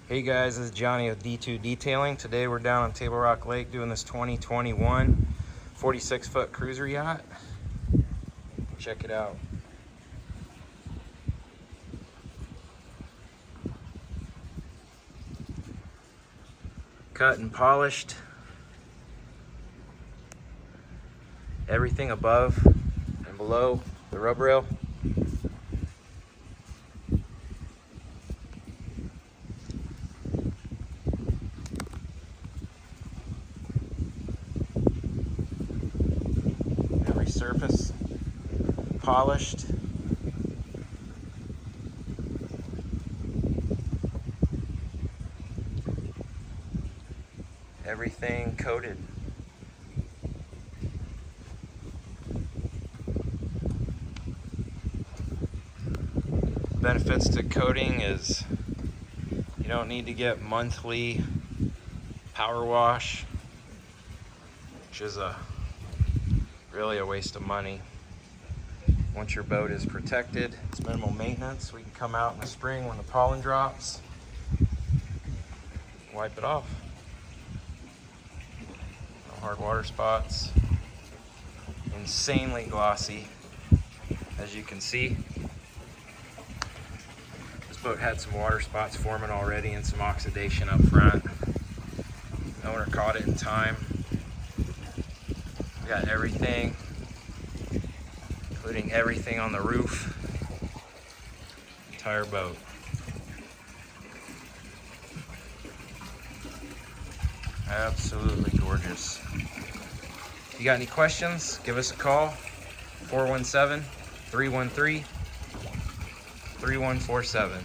Hey guys, this is Johnny with D2 Detailing. Today we're down on Tablerock Lake doing this 2021 46-foot cruiser yacht. Check it out. Cut and polished. Everything above and below the rub rail. Every surface polished. Everything coated. Benefits to coating is you don't need to get monthly power wash, which is really a waste of money. Once your boat is protected, it's minimal maintenance. We can come out in the spring when the pollen drops, wipe it off. No hard water spots. Insanely glossy, as you can see. This boat had some water spots forming already and some oxidation up front. The owner caught it in time. We got everything, including everything on the roof, entire boat. Absolutely gorgeous. If you got any questions, give us a call, 417-313-3147.